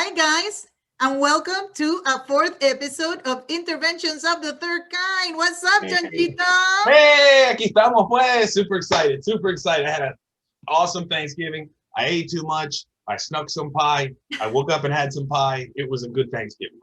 Hi, guys, and welcome to a fourth episode of Interventions of the Third Kind. What's up, Hey, Chanchito? hey, aquí estamos, pues. Super excited, super excited. I had an awesome Thanksgiving. I ate too much. I snuck some pie. I woke up and had some pie. It was a good Thanksgiving.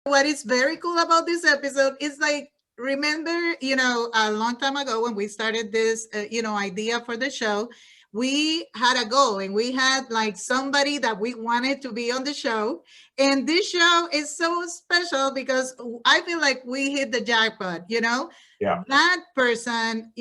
What is very cool about this episode is like, remember, a long time ago when we started this, idea for the show, we had a goal and we had like somebody that we wanted to be on the show. And this show is so special because I feel like we hit the jackpot. Yeah. That person,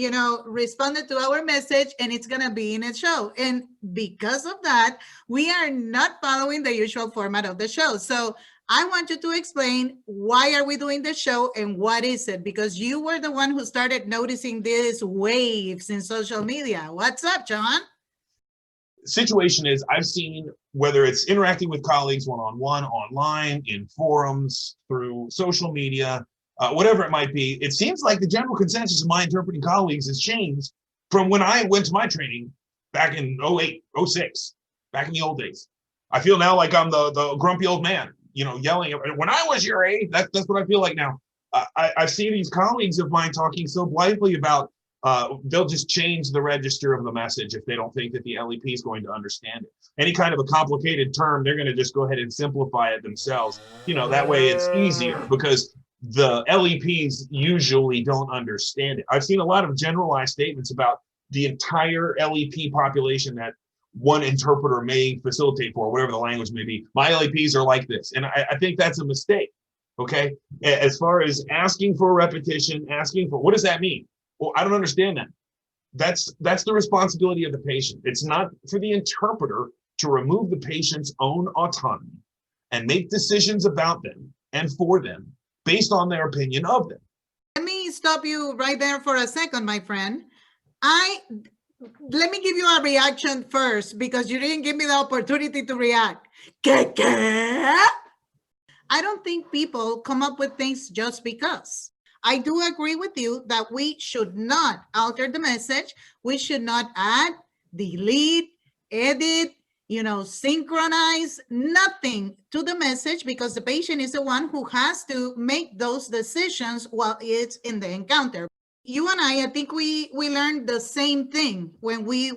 responded to our message and it's going to be in a show. And because of that, we are not following the usual format of the show. So I want you to explain why are we doing the show and what is it? Because you were the one who started noticing these waves in social media. What's up, John? Situation is, I've seen whether it's interacting with colleagues one-on-one, online, in forums, through social media, whatever it might be, it seems like the general consensus of my interpreting colleagues has changed from when I went to my training back in 08, 06, back in the old days. I feel now like I'm the grumpy old man, yelling. When I was your age, that's what I feel like now. I see these colleagues of mine talking so blithely about they'll just change the register of the message if they don't think that the LEP is going to understand it. Any kind of a complicated term, they're going to just go ahead and simplify it themselves. That way it's easier because the LEPs usually don't understand it. I've seen a lot of generalized statements about the entire LEP population that one interpreter may facilitate for, whatever the language may be. My LEPs are like this. And I think that's a mistake, okay? As far as asking for a repetition, what does that mean? Well, I don't understand that. That's the responsibility of the patient. It's not for the interpreter to remove the patient's own autonomy and make decisions about them and for them based on their opinion of them. Let me stop you right there for a second, my friend. Let me give you a reaction first because you didn't give me the opportunity to react. I don't think people come up with things just because. I do agree with you that we should not alter the message. We should not add, delete, edit, synchronize nothing to the message because the patient is the one who has to make those decisions while it's in the encounter. You and I think we learned the same thing when we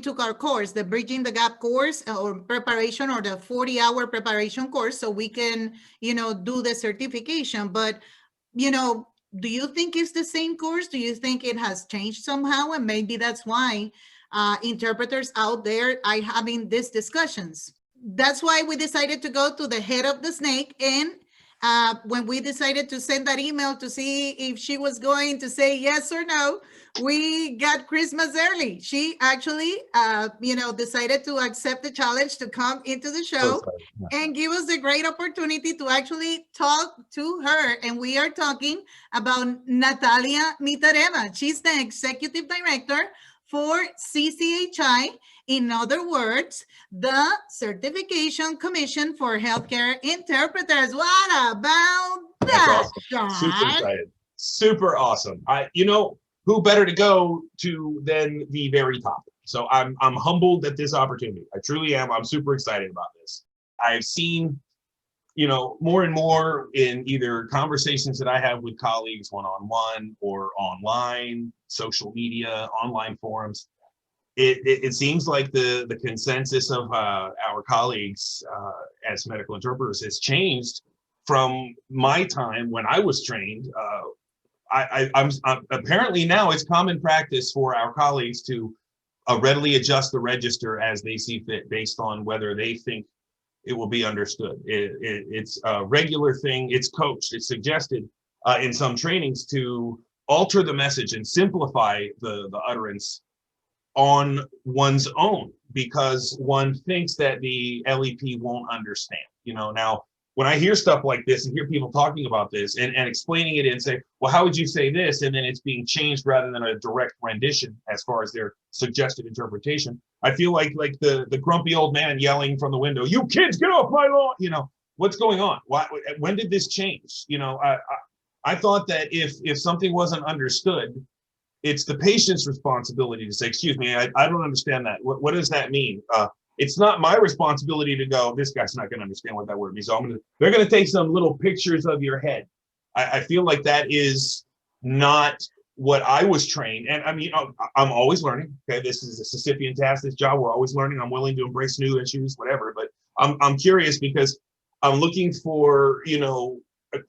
took our course, the Bridging the Gap course or preparation or the 40-hour preparation course so we can, do the certification. But, do you think it's the same course? Do you think it has changed somehow? And maybe that's why interpreters out there are having these discussions. That's why we decided to go to the head of the snake. And when we decided to send that email to see if she was going to say yes or no, we got Christmas early. She actually, decided to accept the challenge to come into the show and give us the great opportunity to actually talk to her. And we are talking about Natalya Mytareva. She's the executive director for CCHI. In other words, the Certification Commission for Healthcare Interpreters. What about that, John? Super excited. Super awesome. Who better to go to than the very top? So I'm humbled at this opportunity. I truly am. I'm super excited about this. I've seen, more and more in either conversations that I have with colleagues one-on-one or online, social media, online forums. It seems like the consensus of our colleagues as medical interpreters has changed from my time when I was trained. I'm apparently now it's common practice for our colleagues to readily adjust the register as they see fit based on whether they think it will be understood. It's a regular thing. It's coached. It's suggested in some trainings to alter the message and simplify the utterance on one's own because one thinks that the LEP won't understand. Now when I hear stuff like this and hear people talking about this and explaining it and say, well, how would you say this? And then it's being changed rather than a direct rendition as far as their suggested interpretation. I feel like the grumpy old man yelling from the window, you kids get off my lawn. What's going on? Why? When did this change? I thought that if something wasn't understood, it's the patient's responsibility to say, excuse me, I don't understand that. What does that mean? it's not my responsibility to go, this guy's not going to understand what that word means. So they're going to take some little pictures of your head. I feel like that is not what I was trained. And I mean, I'm always learning. Okay. This is a Sisyphean task, this job. We're always learning. I'm willing to embrace new issues, whatever. But I'm curious because I'm looking for,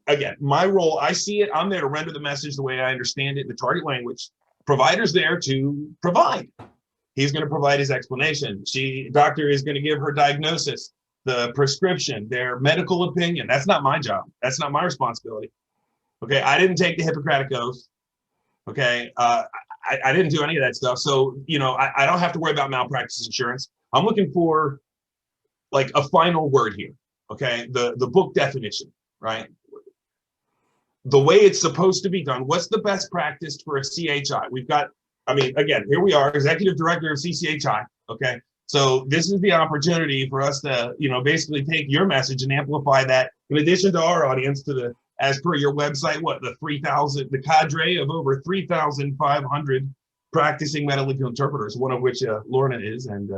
again, my role, I see it. I'm there to render the message the way I understand it in the target language. Provider's there to provide. He's going to provide his explanation. Doctor is going to give her diagnosis, the prescription, their medical opinion. That's not my job. That's not my responsibility. Okay. I didn't take the Hippocratic Oath. Okay. I didn't do any of that stuff. So, I don't have to worry about malpractice insurance. I'm looking for like a final word here. Okay. The book definition, right? The way it's supposed to be done. What's the best practice for a CHI? We've got, again, here we are, executive director of CCHI. Okay. So this is the opportunity for us to, basically take your message and amplify that in addition to our audience to as per your website, the cadre of over 3,500 practicing medical interpreters, one of which Lorna is. And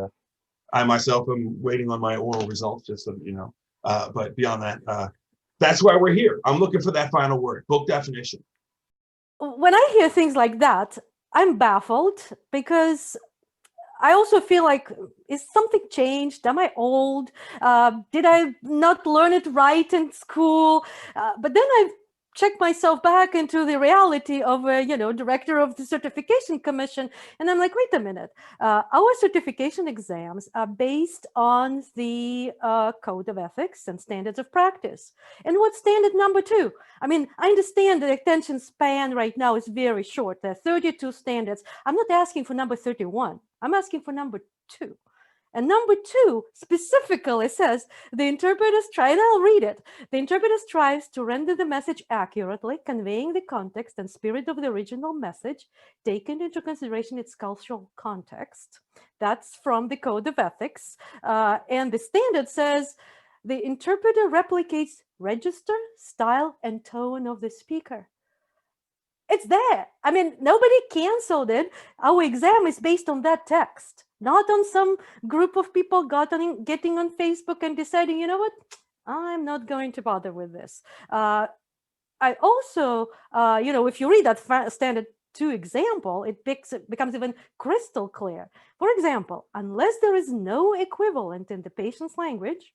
I myself am waiting on my oral results, just so you know. But beyond that, that's why we're here. I'm looking for that final word, book definition. When I hear things like that, I'm baffled because I also feel like, is something changed? Am I old? Did I not learn it right in school? But then I check myself back into the reality of a, director of the certification commission. And I'm like, wait a minute. Our certification exams are based on the code of ethics and standards of practice. And what's standard number 2? I understand the attention span right now is very short. There are 32 standards. I'm not asking for number 31. I'm asking for number 2. And number 2 specifically says, the interpreter and I'll read it. The interpreter strives to render the message accurately, conveying the context and spirit of the original message, taking into consideration its cultural context. That's from the Code of Ethics. And the standard says, the interpreter replicates register, style, and tone of the speaker. It's there. Nobody canceled it. Our exam is based on that text, not on some group of people getting on Facebook and deciding, you know what, I'm not going to bother with this. I also, if you read that standard 2 example, it becomes even crystal clear. For example, unless there is no equivalent in the patient's language,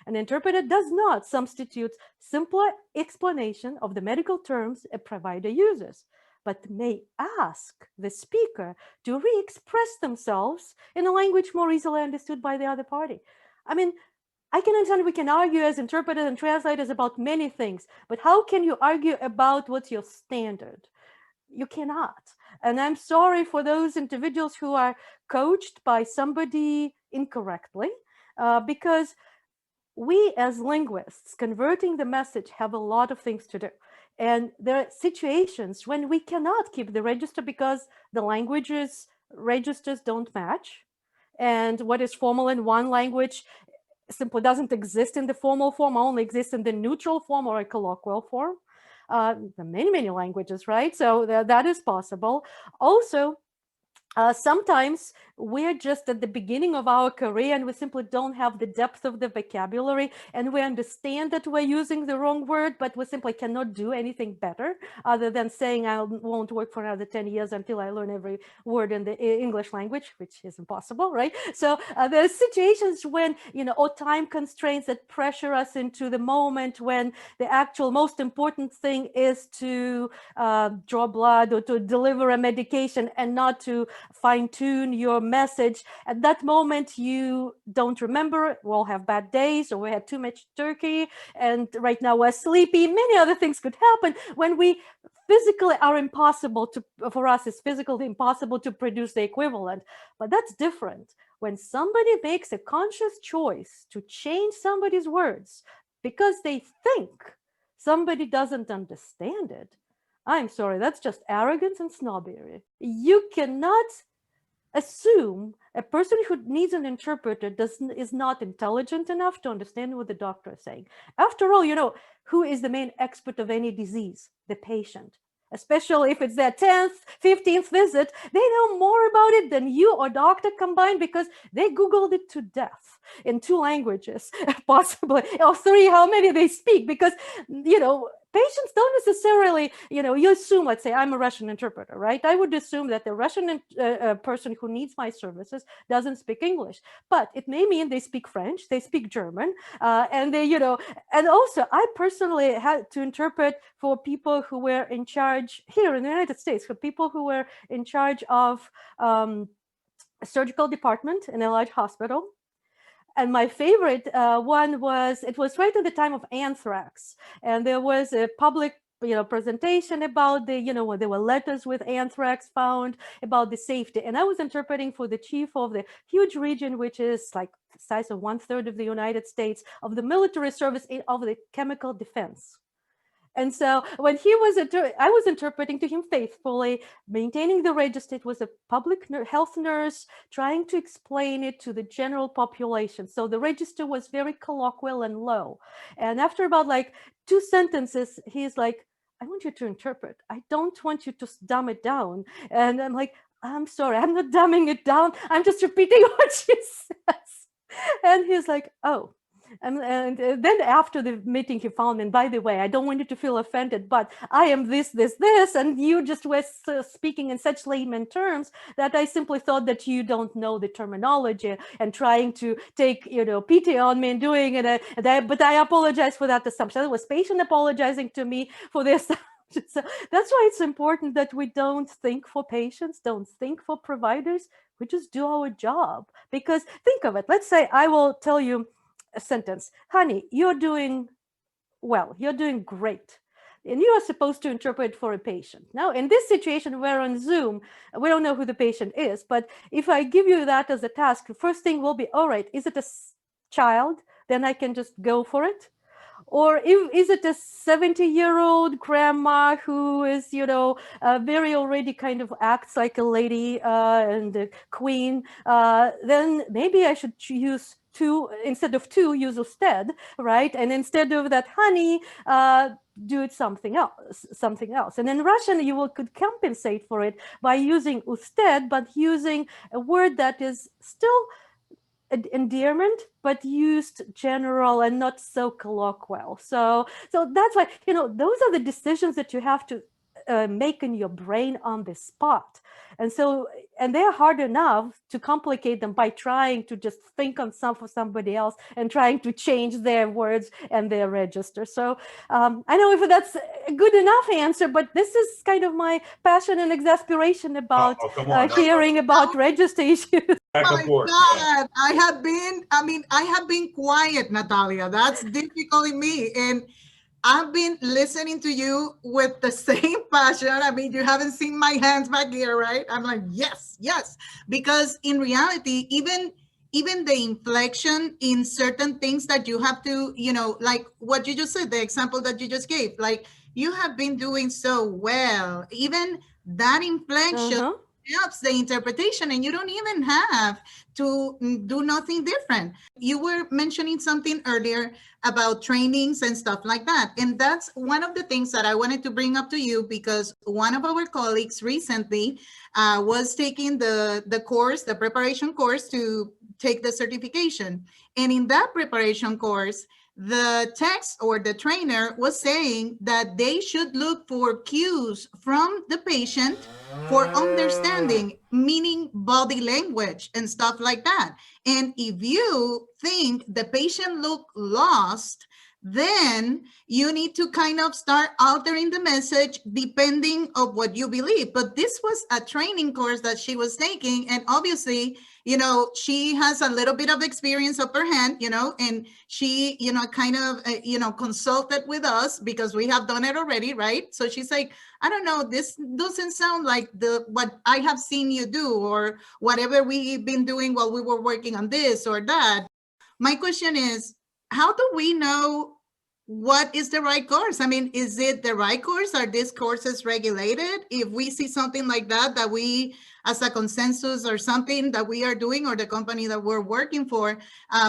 an interpreter does not substitute simpler explanation of the medical terms a provider uses, but may ask the speaker to re-express themselves in a language more easily understood by the other party. I can understand we can argue as interpreters and translators about many things, but how can you argue about what's your standard? You cannot. And I'm sorry for those individuals who are coached by somebody incorrectly, because we as linguists converting the message have a lot of things to do. And there are situations when we cannot keep the register because the registers don't match. And what is formal in one language simply doesn't exist in the formal form, only exists in the neutral form or a colloquial form. There are many, many languages, right? So that is possible. Also, sometimes we're just at the beginning of our career and we simply don't have the depth of the vocabulary, and we understand that we're using the wrong word, but we simply cannot do anything better other than saying I won't work for another 10 years until I learn every word in the English language, which is impossible, right? So there are situations when, or time constraints that pressure us into the moment when the actual most important thing is to draw blood or to deliver a medication and not to fine-tune your message. At that moment, you don't remember. We'll have bad days, or we had too much turkey, and right now we're sleepy. Many other things could happen when we physically are impossible to, for us, it's physically impossible to produce the equivalent. But that's different when somebody makes a conscious choice to change somebody's words because they think somebody doesn't understand it. I'm sorry, that's just arrogance and snobbery. You cannot assume a person who needs an interpreter is not intelligent enough to understand what the doctor is saying. After all, who is the main expert of any disease? The patient. especially if it's their 10th, 15th visit, they know more about it than you or doctor combined because they Googled it to death in 2 languages, possibly, or 3, how many they speak, because, patients don't necessarily, you assume, let's say I'm a Russian interpreter, right? I would assume that the Russian person who needs my services doesn't speak English, but it may mean they speak French, they speak German, and they, and also I personally had to interpret for people who were in charge here in the United States, for people who were in charge of a surgical department in a large hospital. And my favorite one was, it was right at the time of anthrax. And there was a public presentation about when there were letters with anthrax found, about the safety. And I was interpreting for the chief of the huge region, which is like the size of 1/3 of the United States, of the military service of the chemical defense. And so when he was, I was interpreting to him faithfully, maintaining the register. It was a public health nurse trying to explain it to the general population. So the register was very colloquial and low. And after about like 2 sentences, he's like, I want you to interpret. I don't want you to dumb it down. And I'm like, I'm sorry, I'm not dumbing it down. I'm just repeating what she says. And he's like, oh. And then after the meeting, he found me, and by the way, I don't want you to feel offended, but I am this, and you just were speaking in such layman terms that I simply thought that you don't know the terminology, and trying to take, pity on me and doing it. But I apologize for that assumption. It was patient apologizing to me for this. So that's why it's important that we don't think for patients, don't think for providers. We just do our job. Because think of it. Let's say I will tell you a sentence, honey, you're doing well, you're doing great. And you are supposed to interpret for a patient. Now, in this situation, we're on Zoom, we don't know who the patient is, but if I give you that as a task, the first thing will be, all right, is it a child? Then I can just go for it. Or is it a 70-year-old grandma who is, very already kind of acts like a lady and a queen? Then maybe I should use 2, instead of 2, use usted, right? And instead of that, honey, do it something else. And in Russian, you could compensate for it by using usted, but using a word that is still endearment, but used general and not so colloquial. So that's why, those are the decisions that you have to make in your brain on the spot. And they're hard enough to complicate them by trying to just think on for somebody else and trying to change their words and their register. So I know if that's a good enough answer, but this is kind of my passion and exasperation about hearing about register issues. Oh my God, I have been quiet, Natalia. That's difficult in me. And I've been listening to you with the same passion. I mean, you haven't seen my hands back here, right? I'm like, yes, yes. Because in reality, even the inflection in certain things that you have to, like what you just said, the example that you just gave, like you have been doing so well. Even that inflection helps the interpretation, and you don't even have to do nothing different. You were mentioning something earlier about trainings and stuff like that. And that's one of the things that I wanted to bring up to you, because one of our colleagues recently was taking the course, the preparation course to take the certification. And in that preparation course, the text or the trainer was saying that they should look for cues from the patient for understanding, meaning body language and stuff like that. And if you think the patient look lost, then you need to kind of start altering the message depending on what you believe. But this was a training course that she was taking, and obviously, she has a little bit of experience up her hand, and she, kind of, consulted with us because we have done it already, right? So she's like, I don't know, this doesn't sound like what I have seen you do, or whatever we've been doing while we were working on this or that. My question is, how do we know what is the right course? I mean, is it the right course? Are these courses regulated? If we see something like that we, as a consensus or something that we are doing, or the company that we're working for,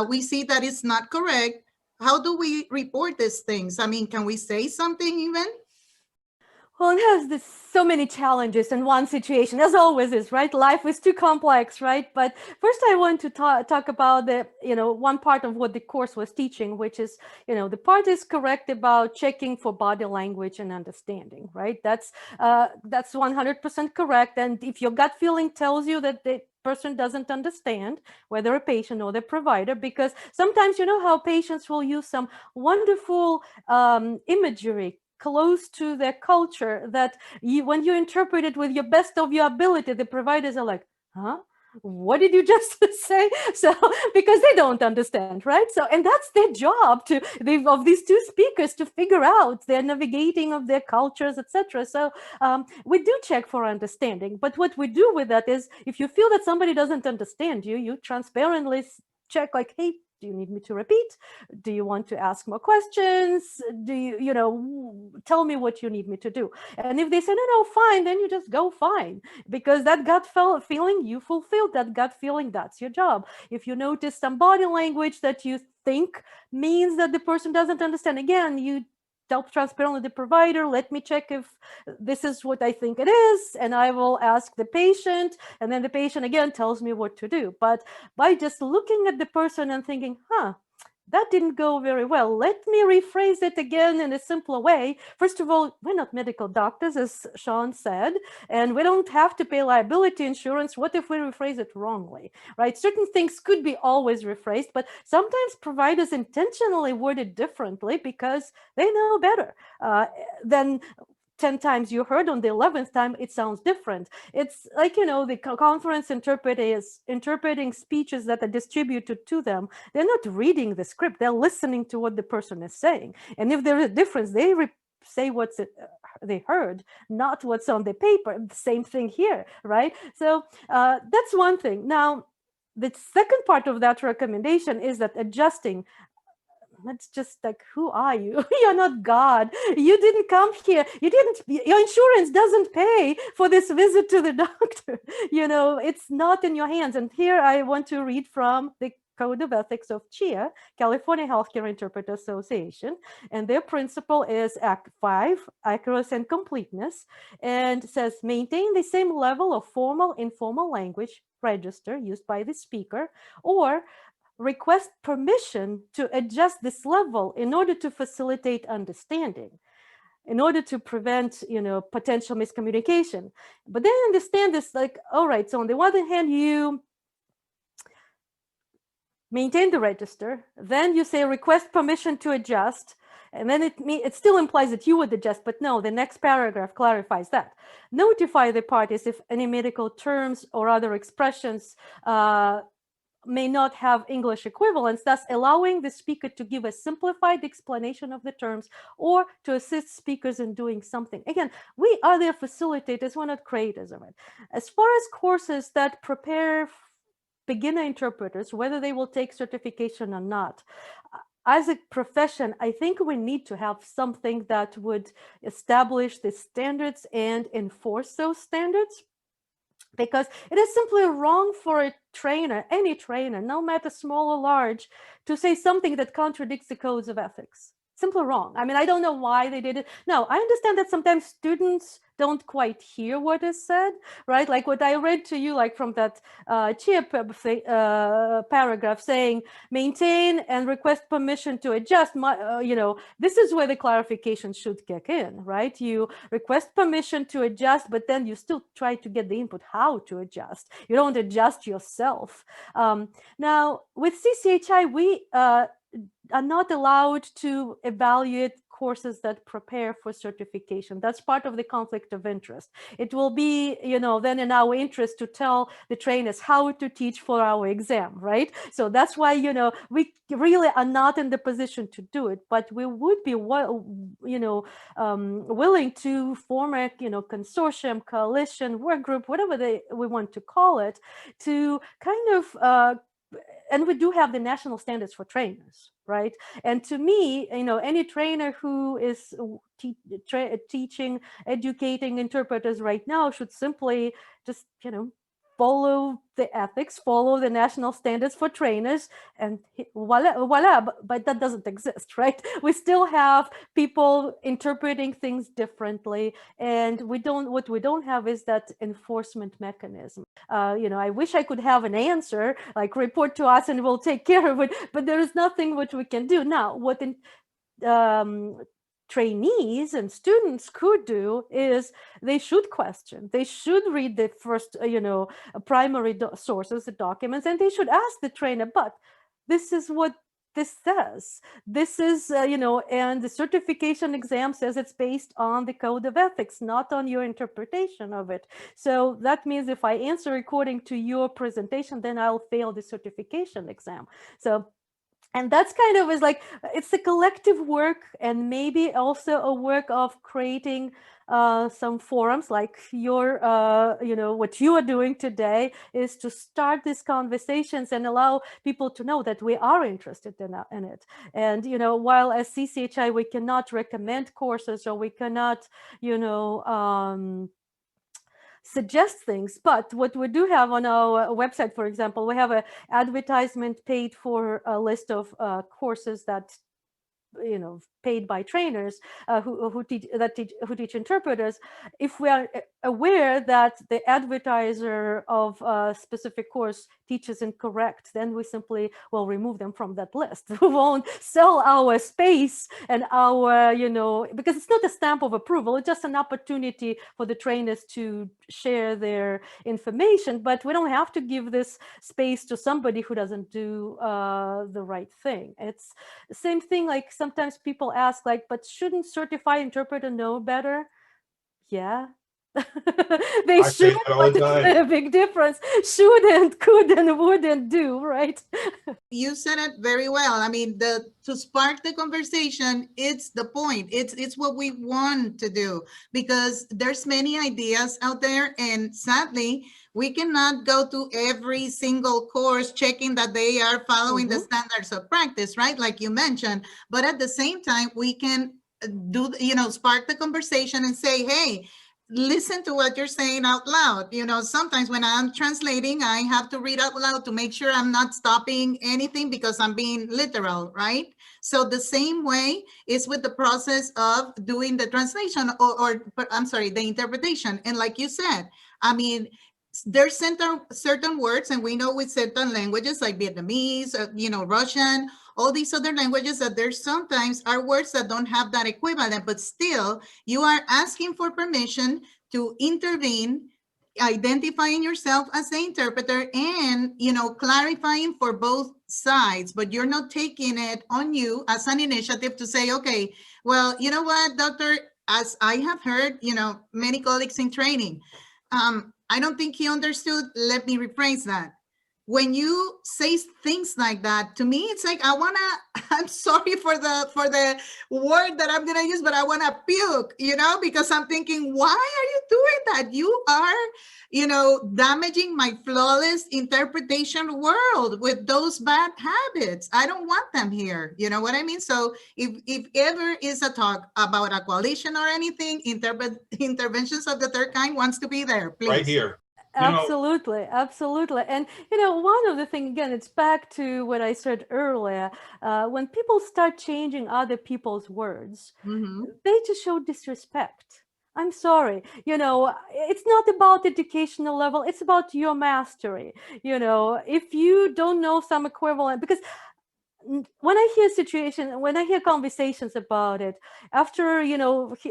we see that it's not correct, how do we report these things? I mean, can we say something even? Well, it has so many challenges in one situation, as always is, right? Life is too complex, right? But first, I want to talk about the, one part of what the course was teaching, which is, the part is correct about checking for body language and understanding, right? That's 100% correct. And if your gut feeling tells you that the person doesn't understand, whether a patient or the provider, because sometimes you know how patients will use some wonderful imagery close to their culture that when you interpret it with your best of your ability, the providers are like, huh? What did you just say? So because they don't understand, right? So, and that's their job of these two speakers to figure out their navigating of their cultures, etc. So we do check for understanding, but what we do with that is, if you feel that somebody doesn't understand you, you transparently check, like, hey, do you need me to repeat? Do you want to ask more questions? Do tell me what you need me to do? And if they say, no, fine, then you just go fine, because that gut feeling, you fulfilled that gut feeling. That's your job. If you notice some body language that you think means that the person doesn't understand, again, you tell transparently the provider, let me check if this is what I think it is, and I will ask the patient, and then the patient again tells me what to do. But by just looking at the person and thinking, that didn't go very well, let me rephrase it again in a simpler way. First of all, we're not medical doctors, as Sean said, and we don't have to pay liability insurance. What if we rephrase it wrongly, right? Certain things could be always rephrased, but sometimes providers intentionally word it differently because they know better than 10 times you heard. On the 11th time, it sounds different. It's like, the conference interpreter is interpreting speeches that are distributed to them. They're not reading the script. They're listening to what the person is saying. And if there is a difference, they say what's they heard, not what's on the paper. Same thing here, right? So that's one thing. Now, the second part of that recommendation is that adjusting. That's just like, who are you? You're not God. You didn't come here. Your insurance doesn't pay for this visit to the doctor. It's not in your hands. And here I want to read from the Code of Ethics of CHIA, California Healthcare Interpreter Association. And their principle is Act 5, accuracy and completeness, and says maintain the same level of formal, informal language register used by the speaker, or request permission to adjust this level in order to facilitate understanding, in order to prevent, potential miscommunication. But then understand this, like, all right, so on the one hand, you maintain the register, then you say request permission to adjust, and then it still implies that you would adjust, but no, the next paragraph clarifies that. Notify the parties if any medical terms or other expressions may not have English equivalents, thus allowing the speaker to give a simplified explanation of the terms or to assist speakers in doing something. Again, we are their facilitators, we're not creators of it. As far as courses that prepare beginner interpreters, whether they will take certification or not, as a profession, I think we need to have something that would establish the standards and enforce those standards, because it is simply wrong for a trainer, any trainer, no matter small or large, to say something that contradicts the codes of ethics. Simply wrong. I mean, I don't know why they did it. Now, I understand that sometimes students don't quite hear what is said, right? Like what I read to you, like from that CHIA paragraph saying, maintain and request permission to adjust, this is where the clarification should kick in, right? You request permission to adjust, but then you still try to get the input how to adjust. You don't adjust yourself. Now, with CCHI, we are not allowed to evaluate courses that prepare for certification. That's part of the conflict of interest. It will be, then in our interest to tell the trainers how to teach for our exam, right? So that's why, we really are not in the position to do it, but we would be, willing to form a, consortium, coalition, work group, whatever we want to call it, to kind of, and we do have the national standards for trainers, right? And to me, any trainer who is teaching, educating interpreters right now should simply just, follow the ethics, follow the national standards for trainers, and voila, but that doesn't exist, right? We still have people interpreting things differently, and what we don't have is that enforcement mechanism. I wish I could have an answer, like report to us and we'll take care of it, but there is nothing which we can do. Now, what trainees and students could do is they should question, they should read the first primary sources, the documents, and they should ask the trainer, but this is what this says, this is and the certification exam says it's based on the code of ethics, not on your interpretation of it. So that means if I answer according to your presentation, then I'll fail the certification exam. So, and that's kind of is like, it's a collective work, and maybe also a work of creating some forums like your, what you are doing today is to start these conversations and allow people to know that we are interested in it. And, while as CCHI, we cannot recommend courses, or we cannot, suggest things, but what we do have on our website, for example, we have an advertisement paid for a list of courses that paid by trainers who teach interpreters. If we are aware that the advertiser of a specific course teaches incorrect, then we simply will remove them from that list. We won't sell our space and our, because it's not a stamp of approval, it's just an opportunity for the trainers to share their information, but we don't have to give this space to somebody who doesn't do the right thing. It's the same thing, like sometimes people ask, like, but shouldn't certified interpreter know better? Yeah. They I say should, that all the but time. it's a big difference. Shouldn't, couldn't, wouldn't do, right? You said it very well. I mean, to spark the conversation, it's the point. It's what we want to do, because there's many ideas out there, and sadly, we cannot go to every single course checking that they are following the standards of practice, right? Like you mentioned. But at the same time, we can spark the conversation and say, hey, listen to what you're saying out loud. Sometimes when I'm translating, I have to read out loud to make sure I'm not stopping anything because I'm being literal, right? So the same way is with the process of doing the translation, or I'm sorry, the interpretation. And like you said, I mean, there's certain words, and we know with certain languages like Vietnamese, Russian, all these other languages, that there's sometimes are words that don't have that equivalent, but still you are asking for permission to intervene, identifying yourself as the interpreter, and clarifying for both sides. But you're not taking it on you as an initiative to say, okay, well, you know what, doctor, as I have heard, many colleagues in training, I don't think he understood. Let me rephrase that. When you say things like that, to me, it's like, I'm sorry for the word that I'm going to use, but I want to puke, because I'm thinking, why are you doing that? You are, damaging my flawless interpretation world with those bad habits. I don't want them here. You know what I mean? So if ever is a talk about a coalition or anything, interventions of the third kind wants to be there, please. Right here. Absolutely. And one of the things, again, it's back to what I said earlier. When people start changing other people's words, they just show disrespect. I'm sorry, it's not about educational level, it's about your mastery. If you don't know some equivalent, because when I hear conversations about it, after,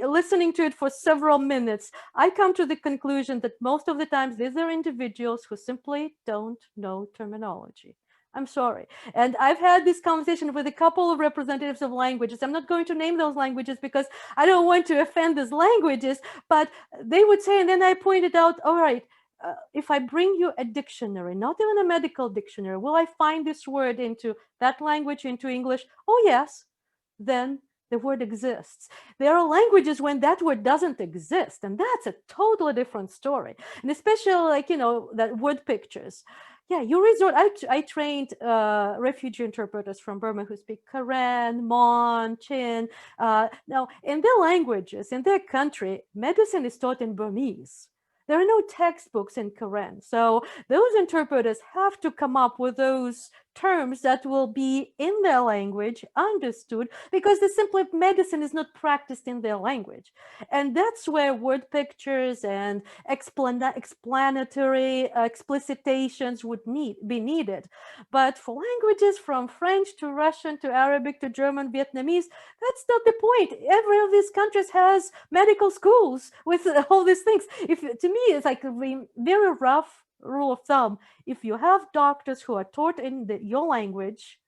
listening to it for several minutes, I come to the conclusion that most of the times these are individuals who simply don't know terminology. I'm sorry. And I've had this conversation with a couple of representatives of languages. I'm not going to name those languages because I don't want to offend these languages, but they would say, and then I pointed out, all right, if I bring you a dictionary, not even a medical dictionary, will I find this word into that language, into English? Oh, yes. Then the word exists. There are languages when that word doesn't exist, and that's a totally different story. And especially like, that word pictures. Yeah, you resort. I trained refugee interpreters from Burma who speak Karen, Mon, Chin. Now, in their languages, in their country, medicine is taught in Burmese. There are no textbooks in Korean. So those interpreters have to come up with those terms that will be in their language, understood, because the simply medicine is not practiced in their language. And that's where word pictures and explanatory explicitations would be needed. But for languages from French to Russian to Arabic to German, Vietnamese, that's not the point. Every of these countries has medical schools with all these things. If to me, it's like a very rough rule of thumb. If you have doctors who are taught in your language,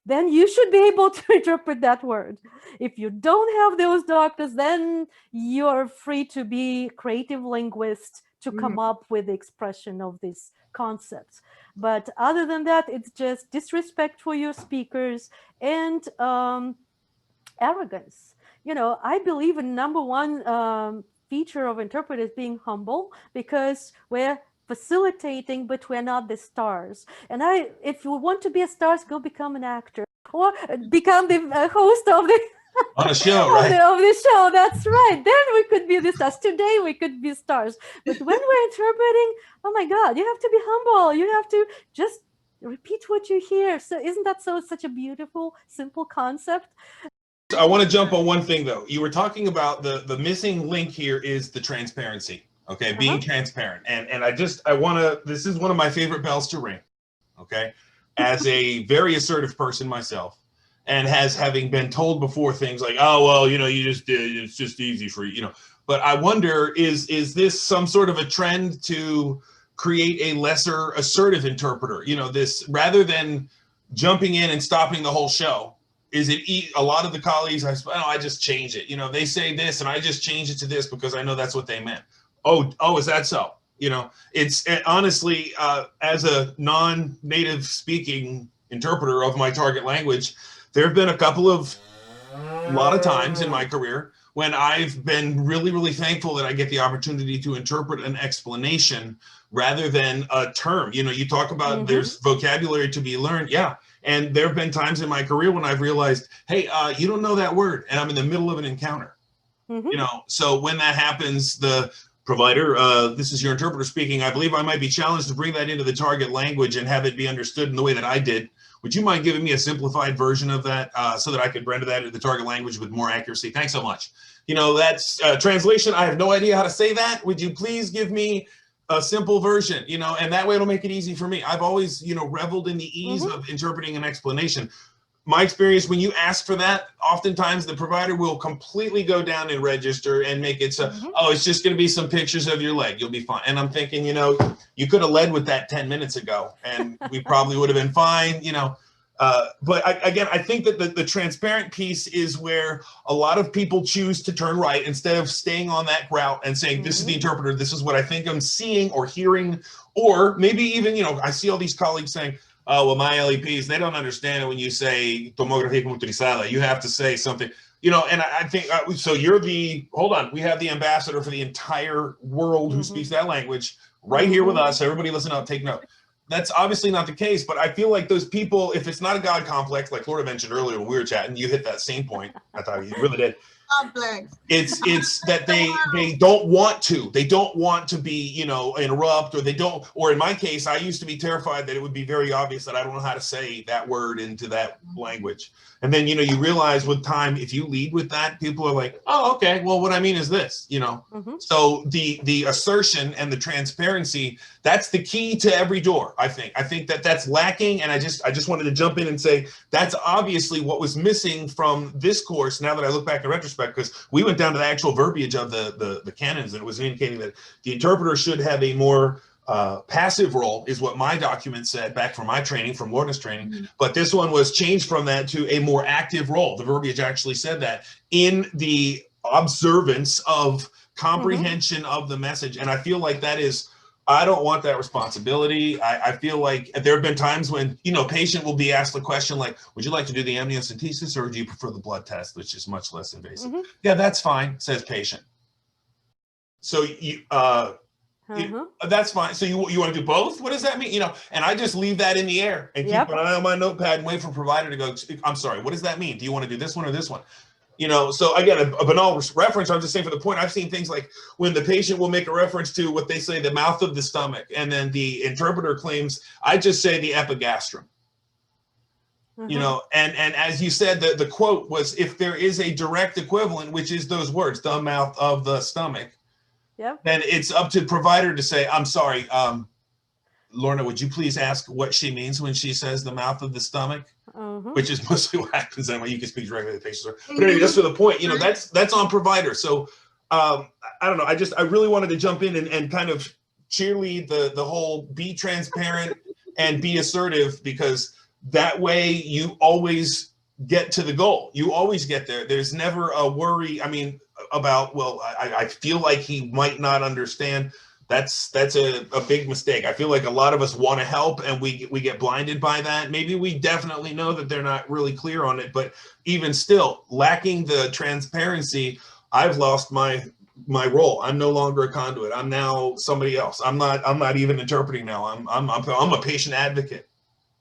then you should be able to interpret that word. If you don't have those doctors, then you're free to be creative linguists to come up with the expression of these concepts. But other than that, it's just disrespect for your speakers and arrogance. I believe in number one feature of interpreters being humble, because we're facilitating, but we're not the stars. And if you want to be a star, go become an actor or become the host of the on a show, right? of the show. That's right. Then we could be the stars. Today we could be stars. But when we're interpreting, oh my God, you have to be humble. You have to just repeat what you hear. So isn't that such a beautiful, simple concept? I want to jump on one thing though. You were talking about the missing link here is the transparency. Okay, being transparent. And I want to, this is one of my favorite bells to ring. Okay, as a very assertive person myself, and having been told before things like, oh, well, you just did, it's just easy for you, But I wonder, is this some sort of a trend to create a lesser assertive interpreter? This, rather than jumping in and stopping the whole show, is it a lot of the colleagues, I just change it. They say this and I just change it to this because I know that's what they meant. Oh, is that so? It's honestly, as a non-native speaking interpreter of my target language, there have been a lot of times in my career when I've been really, really thankful that I get the opportunity to interpret an explanation rather than a term. You talk about there's vocabulary to be learned. Yeah. And there have been times in my career when I've realized, hey, you don't know that word, and I'm in the middle of an encounter. So when that happens, the provider, this is your interpreter speaking, I believe I might be challenged to bring that into the target language and have it be understood in the way that I did. Would you mind giving me a simplified version of that so that I could render that into the target language with more accuracy? Thanks so much. That's translation. I have no idea how to say that. Would you please give me a simple version, and that way it'll make it easy for me. I've always, reveled in the ease of interpreting an explanation. My experience, when you ask for that, oftentimes the provider will completely go down and register and make it so, oh, it's just going to be some pictures of your leg. You'll be fine. And I'm thinking, you could have led with that 10 minutes ago and we probably would have been fine, But I think that the transparent piece is where a lot of people choose to turn right instead of staying on that route and saying, this is the interpreter, this is what I think I'm seeing or hearing, or maybe even, I see all these colleagues saying, oh, well, my LEPs, they don't understand it when you say tomografía computarizada. You have to say something, and I think, so you're hold on, we have the ambassador for the entire world who speaks that language right here with us. Everybody listen up, take note. That's obviously not the case, but I feel like those people, if it's not a God complex, like Lorna mentioned earlier when we were chatting, you hit that same point. I thought you really did. Complex. It's that they don't want to be, interrupt, or they don't, or in my case, I used to be terrified that it would be very obvious that I don't know how to say that word into that language. And then, you realize with time, if you lead with that, people are like, oh, okay, well, what I mean is this, So the assertion and the transparency, that's the key to every door, I think. I think that's lacking. And I just wanted to jump in and say, that's obviously what was missing from this course, now that I look back in retrospect, because we went down to the actual verbiage of the canons, and it was indicating that the interpreter should have a more passive role, is what my document said back from my training, from Lorna's training. But this one was changed from that to a more active role. The verbiage actually said that in the observance of comprehension of the message. And I feel like that is, I don't want that responsibility. I feel like there have been times when, patient will be asked a question like, would you like to do the amniocentesis or do you prefer the blood test, which is much less invasive? Yeah, that's fine, says patient. So that's fine. So you want to do both? What does that mean? And I just leave that in the air and keep an eye on my notepad and wait for provider to go, I'm sorry, what does that mean? Do you want to do this one or this one? You know, so again, a banal reference, I'm just saying for the point, I've seen things like when the patient will make a reference to what they say, the mouth of the stomach, and then the interpreter claims, I just say the epigastrum. You know, and as you said, the quote was, if there is a direct equivalent, which is those words, the mouth of the stomach, then it's up to the provider to say, I'm sorry, Lorna, would you please ask what she means when she says the mouth of the stomach? Which is mostly what happens anyway. You can speak directly to the patient. But anyway, just for the point, you know, that's on provider. So I don't know. I really wanted to jump in and kind of cheerlead the whole be transparent and be assertive, because that way you always get to the goal. You always get there. There's never a worry. I mean, about, well, I feel like he might not understand. That's a big mistake. I feel like a lot of us want to help and we get blinded by that. Maybe we definitely know that they're not really clear on it, but even still, lacking the transparency, I've lost my role. I'm no longer a conduit. I'm now somebody else. I'm not even interpreting now. I'm a patient advocate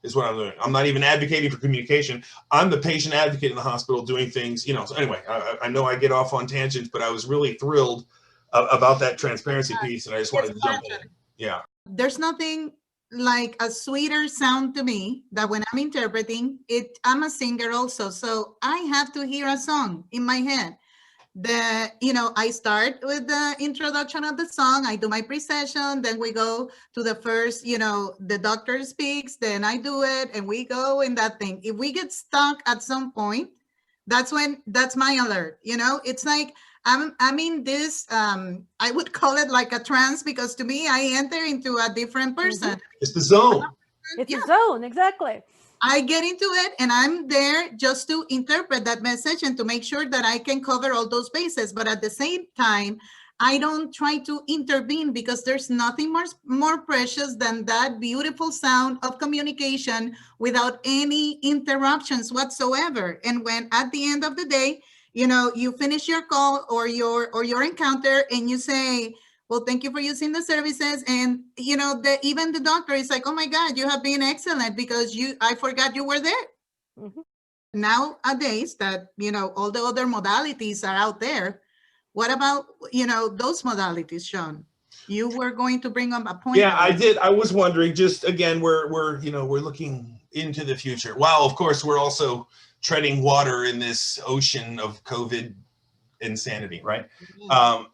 is what I'm doing. I'm not even advocating for communication. I'm the patient advocate in the hospital doing things, you know. So anyway, I know I get off on tangents, but I was really thrilled about that transparency piece, and I just wanted to jump in. Yeah. There's nothing like a sweeter sound to me that when I'm interpreting it, I'm a singer also, so I have to hear a song in my head. I start with the introduction of the song, I do my pre-session, then we go to the first, the doctor speaks, then I do it, and we go in that thing. If we get stuck at some point, that's my alert. It's like I'm in this, I would call it like a trance, because to me, I enter into a different person. It's the zone. It's a zone, exactly. I get into it and I'm there just to interpret that message and to make sure that I can cover all those bases. But at the same time, I don't try to intervene, because there's nothing more precious than that beautiful sound of communication without any interruptions whatsoever. And when at the end of the day, you finish your call or your encounter and you say, well, thank you for using the services. And, even the doctor is like, oh my God, you have been excellent, because I forgot you were there. Nowadays that, all the other modalities are out there. What about, those modalities, Sean? You were going to bring up a point. Yeah, I did. I was wondering, just again, we're looking into the future. While of course we're also treading water in this ocean of COVID insanity, right?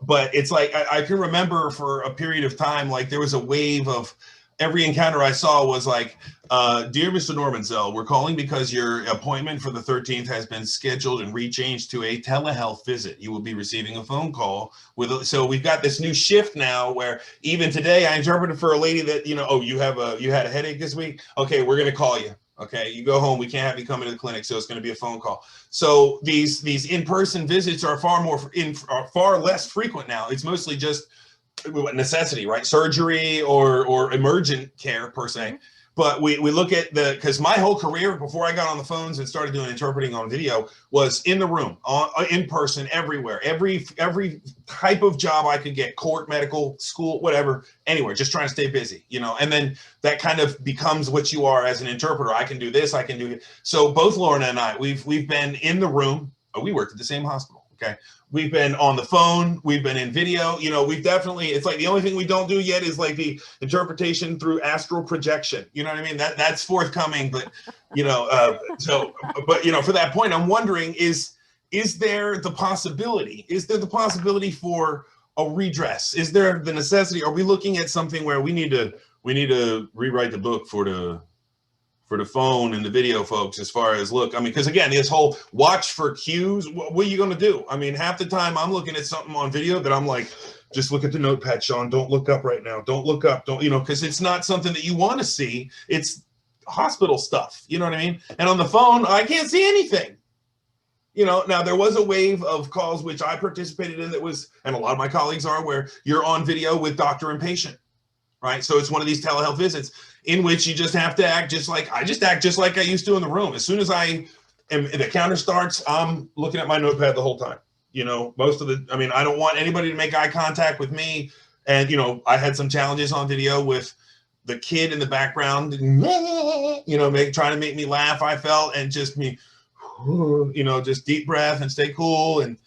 But it's like I can remember for a period of time, like there was a wave of every encounter I saw was like, dear Mr. Normanzell, we're calling because your appointment for the 13th has been scheduled and rechanged to a telehealth visit. You will be receiving a phone call so we've got this new shift now where even today I interpreted for a lady that, you had a headache this week. Okay, we're going to call you. Okay, you go home. We can't have you come into the clinic, so it's going to be a phone call. So these in-person visits are far less frequent now. It's mostly just necessity, right? Surgery or emergent care per se. But we look at because my whole career before I got on the phones and started doing interpreting on video was in the room, in person, everywhere, every type of job I could get, court, medical, school, whatever, anywhere, just trying to stay busy, and then that kind of becomes what you are as an interpreter. I can do this, I can do it. So both Lorna and I, we've been in the room. We worked at the same hospital. Okay. We've been on the phone. We've been in video. We've definitely, it's like the only thing we don't do yet is like the interpretation through astral projection. You know what I mean? That's forthcoming, but, for that point, I'm wondering, is there the possibility for a redress? Is there the necessity? Are we looking at something where we need to rewrite the book for the phone and the video folks, as far as because again, this whole watch for cues, what are you going to do? I mean, half the time I'm looking at something on video that I'm like, just look at the notepad, Sean, don't look up right now. Don't look up. Because it's not something that you want to see. It's hospital stuff. You know what I mean? And on the phone, I can't see anything. Now there was a wave of calls, which I participated in and a lot of my colleagues are, where you're on video with doctor and patient. Right. So it's one of these telehealth visits in which you just have to act just like I used to in the room. As soon as the counter starts, I'm looking at my notepad the whole time. I don't want anybody to make eye contact with me. And, I had some challenges on video with the kid in the background, trying to make me laugh, I felt, and just me. just deep breath and stay cool. And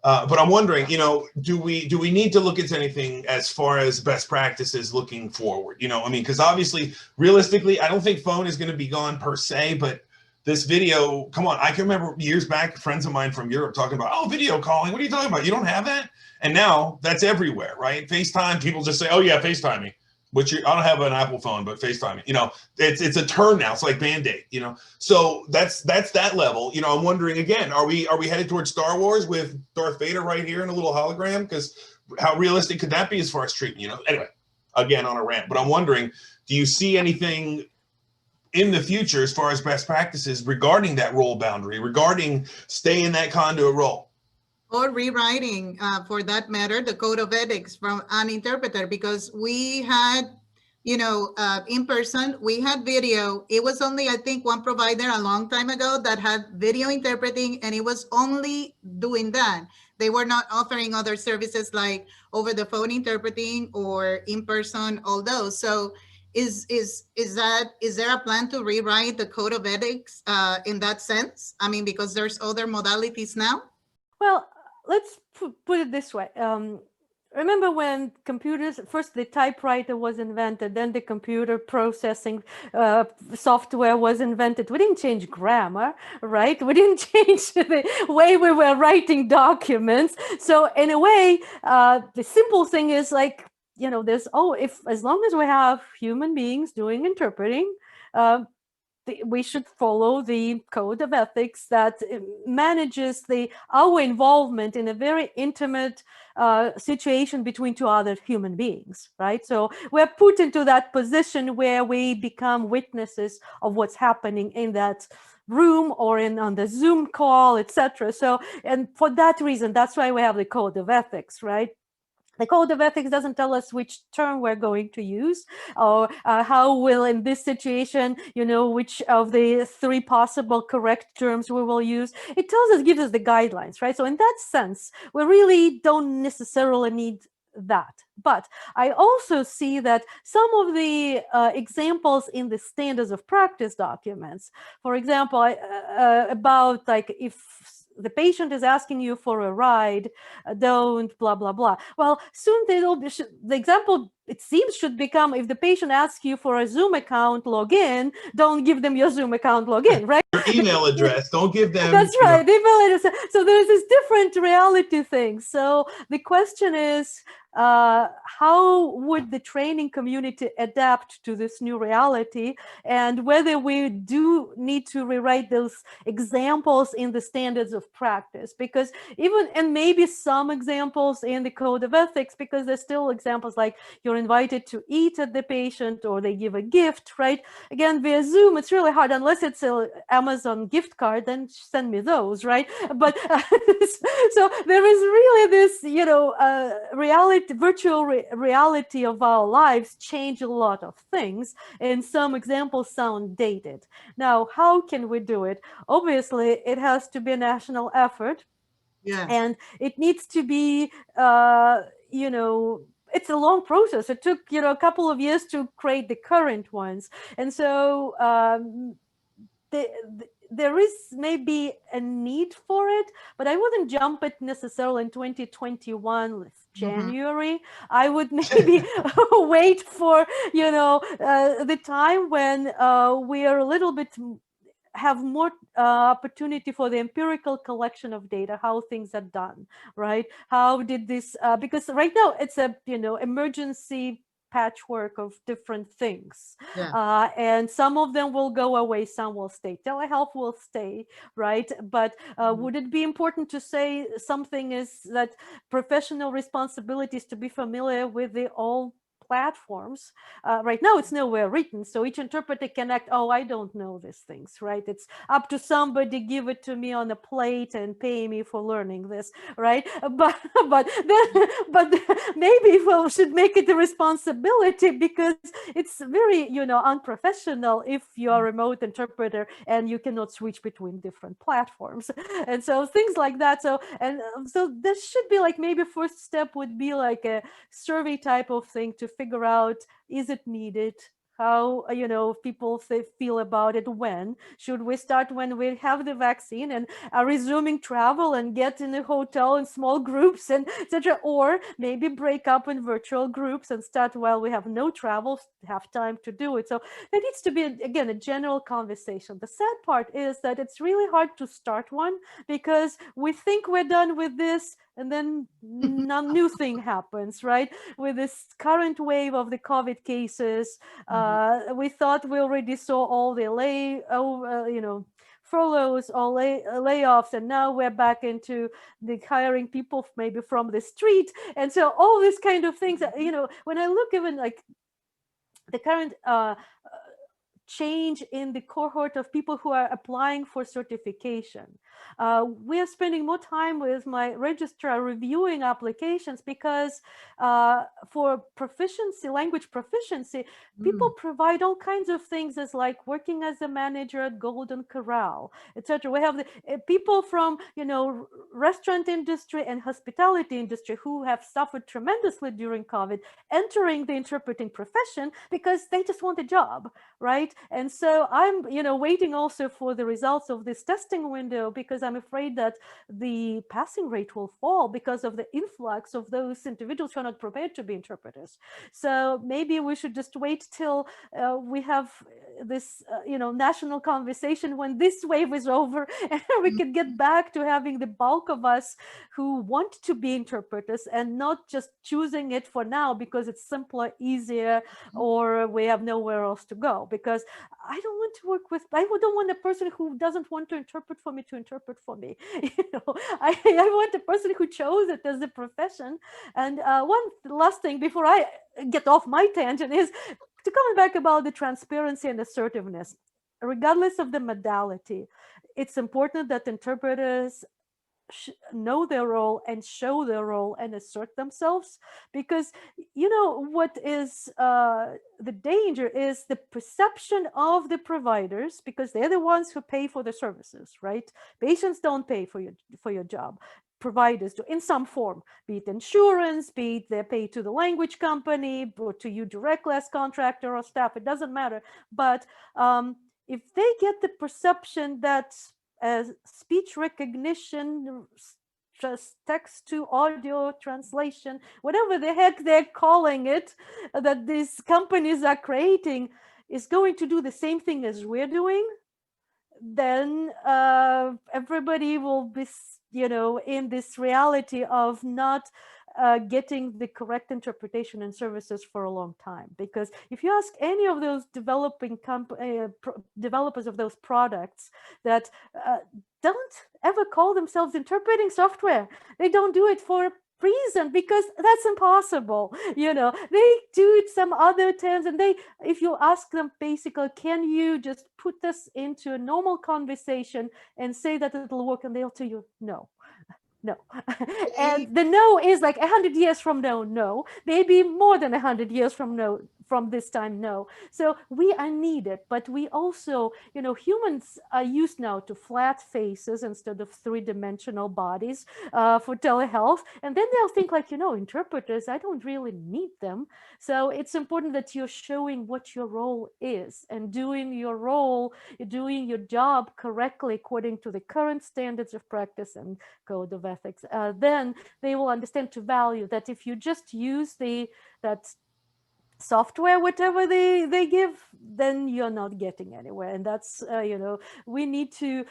but I'm wondering, do we need to look at anything as far as best practices looking forward? Because obviously, realistically, I don't think phone is going to be gone per se, but this video, come on, I can remember years back, friends of mine from Europe talking about, oh, video calling. What are you talking about? You don't have that? And now that's everywhere, right? FaceTime, people just say, oh yeah, FaceTime me. Which I don't have an Apple phone, but FaceTime, it's a term now. It's like Band-Aid, So that's that level. I'm wondering again, are we headed towards Star Wars with Darth Vader right here in a little hologram? Because how realistic could that be as far as treatment? Anyway, again on a rant, but I'm wondering, do you see anything in the future as far as best practices regarding that role boundary, regarding stay in that conduit role? Or rewriting, for that matter, the code of ethics from an interpreter, because we had, in person, we had video. It was only, I think, one provider a long time ago that had video interpreting, and it was only doing that. They were not offering other services like over the phone interpreting or in person, all those. So is there a plan to rewrite the code of ethics in that sense? Because there's other modalities now. Well, let's put it this way. Remember when computers, first the typewriter was invented, then the computer processing software was invented. We didn't change grammar, right? We didn't change the way we were writing documents. So in a way, the simple thing is like, there's, as long as we have human beings doing interpreting, we should follow the code of ethics that manages our involvement in a very intimate situation between two other human beings, right? So we're put into that position where we become witnesses of what's happening in that room or on the Zoom call, etc. So, and for that reason, that's why we have the code of ethics, right? The code of ethics doesn't tell us which term we're going to use or how will, in this situation, which of the three possible correct terms we will use. It tells us, gives us the guidelines, right? So in that sense, we really don't necessarily need that. But I also see that some of the examples in the standards of practice documents, for example, about like if the patient is asking you for a ride, don't blah, blah, blah. Well, soon the example, it seems, should become, if the patient asks you for a Zoom account login, don't give them your Zoom account login, right? Your email address, don't give them. That's right, email address. So there's this different reality thing. So the question is, how would the training community adapt to this new reality, and whether we do need to rewrite those examples in the standards of practice, because and maybe some examples in the code of ethics, because there's still examples like you're invited to eat at the patient or they give a gift, right? Again, via Zoom, it's really hard, unless it's an Amazon gift card, then send me those, right? But so there is really this, virtual reality of our lives change a lot of things, and some examples sound dated. Now, how can we do it? Obviously, it has to be a national effort. Yeah. And it needs to be, it's a long process. It took, a couple of years to create the current ones. And so there is maybe a need for it, but I wouldn't jump it necessarily in 2021 January. I would maybe wait for, the time when we are a little bit have more opportunity for the empirical collection of data, how things are done, right? How did this, because right now it's a, emergency patchwork of different things. Yeah. And some of them will go away, some will stay. Telehealth will stay, right? But would it be important to say something is that professional responsibility is to be familiar with the all platforms? Right now it's nowhere written, so each interpreter can act, oh, I don't know these things, right? It's up to somebody, give it to me on a plate and pay me for learning this, right? But maybe we should make it a responsibility, because it's very, unprofessional if you're a remote interpreter and you cannot switch between different platforms. And so things like that. So this should be like, maybe first step would be like a survey type of thing to figure out, is it needed? how people feel about it. When should we start? When we have the vaccine and are resuming travel and get in a hotel in small groups and etc., or maybe break up in virtual groups and start while we have no travel, have time to do it. So there needs to be again a general conversation. The sad part is that it's really hard to start one because we think we're done with this and then a new thing happens, right? With this current wave of the COVID cases, we thought we already saw all the furloughs, all layoffs, and now we're back into the hiring people maybe from the street. And so all these kind of things, when I look even like the current change in the cohort of people who are applying for certification. We are spending more time with my registrar reviewing applications because for proficiency, language proficiency, people provide all kinds of things as like working as a manager at Golden Corral, etc. We have the people from, restaurant industry and hospitality industry who have suffered tremendously during COVID, entering the interpreting profession because they just want a job, right? And so I'm, waiting also for the results of this testing window because I'm afraid that the passing rate will fall because of the influx of those individuals who are not prepared to be interpreters. So maybe we should just wait till we have this, national conversation when this wave is over and we can get back to having the bulk of us who want to be interpreters and not just choosing it for now because it's simpler, easier, or we have nowhere else to go. Because I don't want to work with, I don't want a person who doesn't want to interpret for me to interpret for me. I want a person who chose it as a profession. And one last thing before I get off my tangent is to comment back about the transparency and assertiveness. Regardless of the modality, it's important that interpreters know their role and show their role and assert themselves, because what is the danger is the perception of the providers, because they're the ones who pay for the services, right? Patients don't pay for your job. Providers do in some form, be it insurance, be it they pay to the language company or to you directly as contractor or staff, it doesn't matter. But if they get the perception that as speech recognition, just text to audio translation, whatever the heck they're calling it, that these companies are creating is going to do the same thing as we're doing, then everybody will be, in this reality of not getting the correct interpretation and services for a long time. Because if you ask any of those developers of those products that don't ever call themselves interpreting software, they don't do it for reason, because that's impossible. They do it some other terms, and if you ask them basically, can you just put this into a normal conversation and say that it'll work, and they'll tell you no. And the no is like 100 years from now, no, maybe more than 100 years from this time, no. So we are needed, but we also, humans are used now to flat faces instead of three-dimensional bodies for telehealth. And then they'll think like, interpreters, I don't really need them. So it's important that you're showing what your role is and doing your role, doing your job correctly according to the current standards of practice and code of ethics. Then they will understand to value that if you just use that software, whatever they give, then you're not getting anywhere. And that's we need to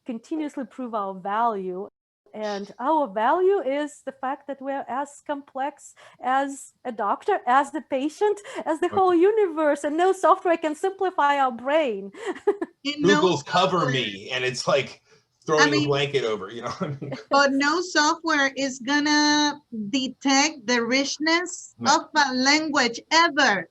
continuously prove our value. And our value is the fact that we're as complex as a doctor, as the patient, as the whole universe, and no software can simplify our brain. Google's cover me, and it's like throwing a blanket over, But no software is gonna detect the richness of a language ever.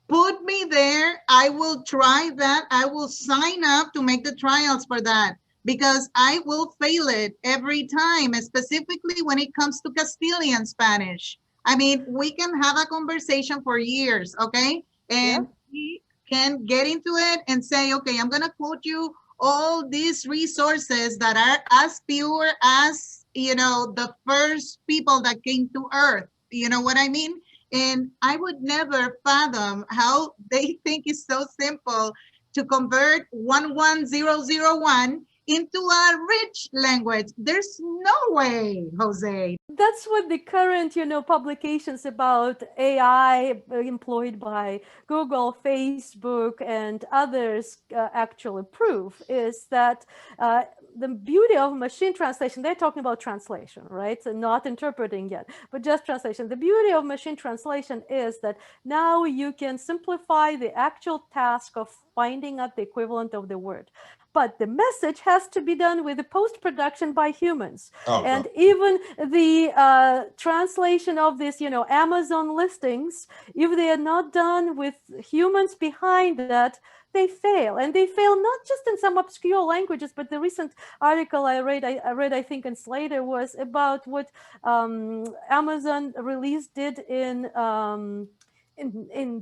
Put me there. I will try that. I will sign up to make the trials for that, because I will fail it every time, specifically when it comes to Castilian Spanish. We can have a conversation for years, okay? And we can get into it and say, okay, I'm gonna quote you all these resources that are as pure as, the first people that came to Earth. You know what I mean? And I would never fathom how they think it's so simple to convert 11001 into a rich language. There's no way, Jose. That's what the current, publications about AI employed by Google, Facebook, and others actually prove is that the beauty of machine translation, they're talking about translation, right? So not interpreting yet, but just translation. The beauty of machine translation is that now you can simplify the actual task of finding out the equivalent of the word. But the message has to be done with the post-production by humans. Oh, and God. even the translation of this, Amazon listings, if they are not done with humans behind that, they fail. And they fail not just in some obscure languages, but the recent article I read, I think in Slater, was about what Amazon release did in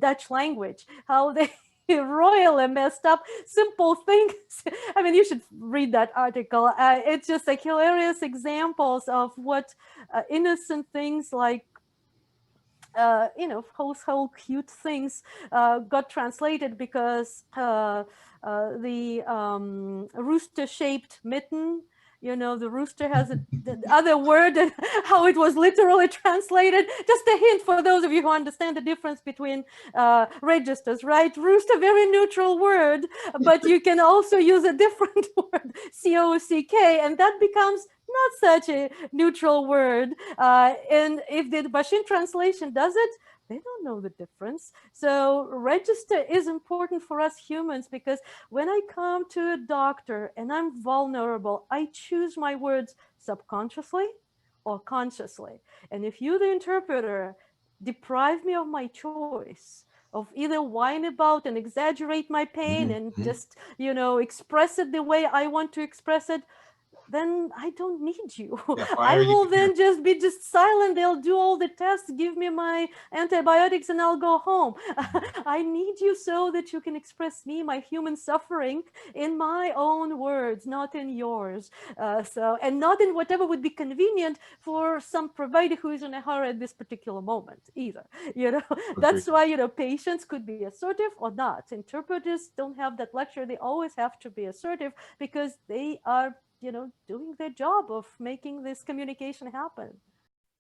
Dutch language, how they royally messed up simple things. I mean, you should read that article. It's just like hilarious examples of what innocent things like household cute things got translated because the rooster-shaped mitten, the rooster has the other word, and how it was literally translated. Just a hint for those of you who understand the difference between registers, right? Rooster, very neutral word, but you can also use a different word, C-O-C-K, and that becomes not such a neutral word. And if the machine translation does it, they don't know the difference. So register is important for us humans, because when I come to a doctor and I'm vulnerable, I choose my words subconsciously or consciously. And if you, the interpreter, deprive me of my choice of either whine about and exaggerate my pain and just, express it the way I want to express it, then I don't need you. Yeah, I fire you will here. then just be silent. They'll do all the tests, give me my antibiotics, and I'll go home. I need you so that you can express me, my human suffering, in my own words, not in yours. And not in whatever would be convenient for some provider who is in a hurry at this particular moment either. That's why, patients could be assertive or not. Interpreters don't have that luxury. They always have to be assertive because they are doing their job of making this communication happen.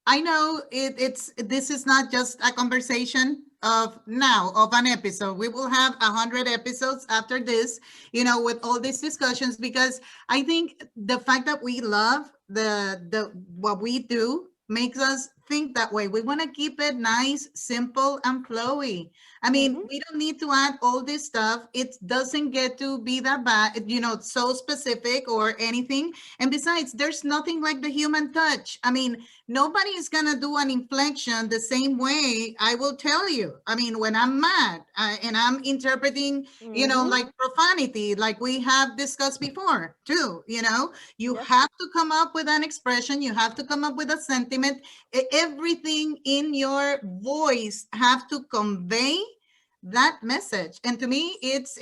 I know this is not just a conversation of an episode. We will have 100 episodes after this, with all these discussions, because I think the fact that we love the what we do makes us think that way. We want to keep it nice, simple, and flowy. I mean, we don't need to add all this stuff. It doesn't get to be that bad, so specific or anything. And besides, there's nothing like the human touch. I mean, nobody is going to do an inflection the same way. I will tell you. I mean, when I'm mad and I'm interpreting, like profanity, like we have discussed before too, you have to come up with an expression. You have to come up with a sentiment. Everything in your voice have to convey that message. And to me, it's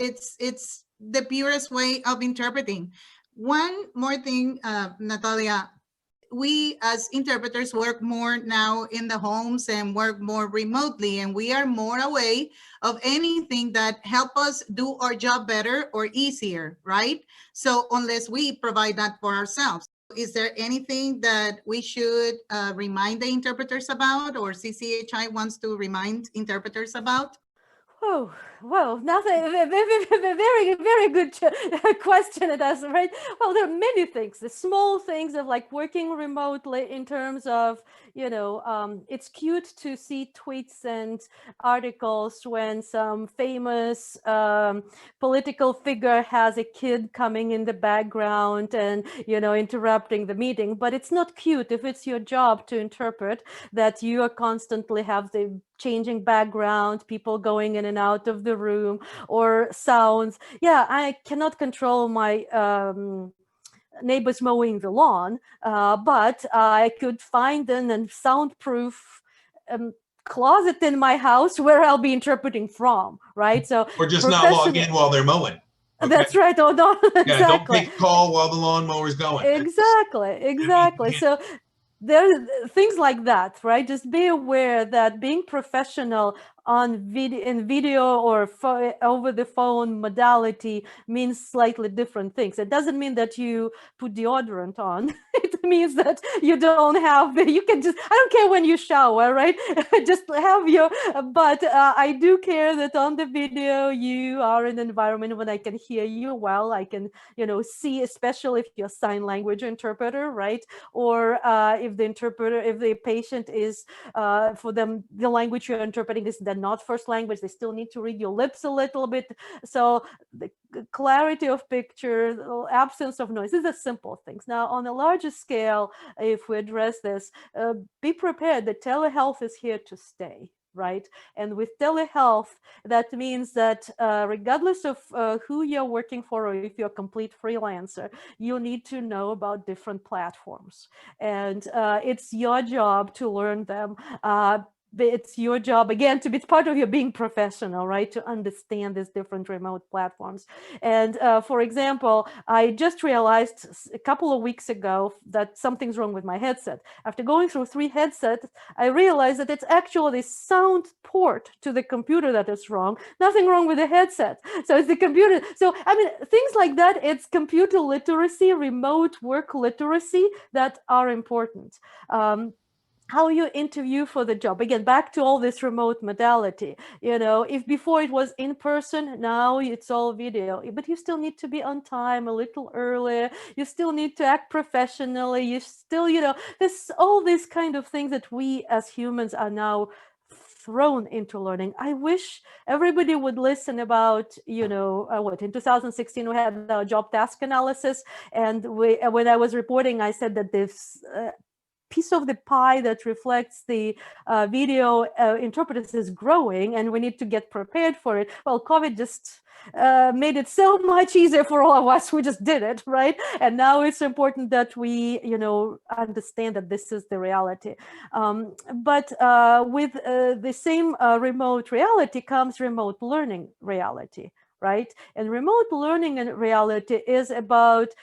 the purest way of interpreting. One more thing, Natalya, we as interpreters work more now in the homes and work more remotely, and we are more aware of anything that help us do our job better or easier, right? So unless we provide that for ourselves. Is there anything that we should remind the interpreters about, or CCHI wants to remind interpreters about? Oh, well, nothing. Very, very good question it has, right? Well, there are many things. The small things of like working remotely in terms of, it's cute to see tweets and articles when some famous political figure has a kid coming in the background and, interrupting the meeting. But it's not cute if it's your job to interpret that you are constantly have the changing background, people going in and out of the room, or sounds. Yeah, I cannot control my neighbors mowing the lawn, but I could find a soundproof closet in my house where I'll be interpreting from, right? So or just not log in while they're mowing. Okay. That's right. Oh, no, exactly. Yeah, don't take a call while the lawnmower's going. Exactly. So there are things like that, right? Just be aware that being professional on video or over the phone modality means slightly different things. It doesn't mean that you put deodorant on. It means that you don't have you can just, I don't care when you shower, right? Just have your, but I do care that on the video you are in an environment when I can hear you well, I can, see, especially if you're a sign language interpreter, right? Or if the interpreter, if the patient is, for them, the language you're interpreting is the not first language, they still need to read your lips a little bit. So the clarity of picture, absence of noise, these are simple things. Now, on a larger scale, if we address this, be prepared that telehealth is here to stay, right? And with telehealth, that means that regardless of who you're working for, or if you're a complete freelancer, you need to know about different platforms. And it's your job to learn them. It's your job, again, to be part of your being professional, right? To understand these different remote platforms. And for example, I just realized a couple of weeks ago that something's wrong with my headset. After going through 3 headsets, I realized that it's actually the sound port to the computer that is wrong. Nothing wrong with the headset. So it's the computer. So, I mean, things like that, it's computer literacy, remote work literacy that are important. How you interview for the job, again, back to all this remote modality. If before it was in person, now it's all video, but you still need to be on time a little earlier, you still need to act professionally, you still, there's all these kind of things that we as humans are now thrown into learning. I wish everybody would listen about, what, in 2016 we had the job task analysis, and when I was reporting, I said that this piece of the pie that reflects the video interpreters is growing, and we need to get prepared for it. Well, COVID just made it so much easier for all of us. We just did it, right? And now it's important that we, understand that this is the reality. But with the same remote reality comes remote learning reality, right? And remote learning and reality is about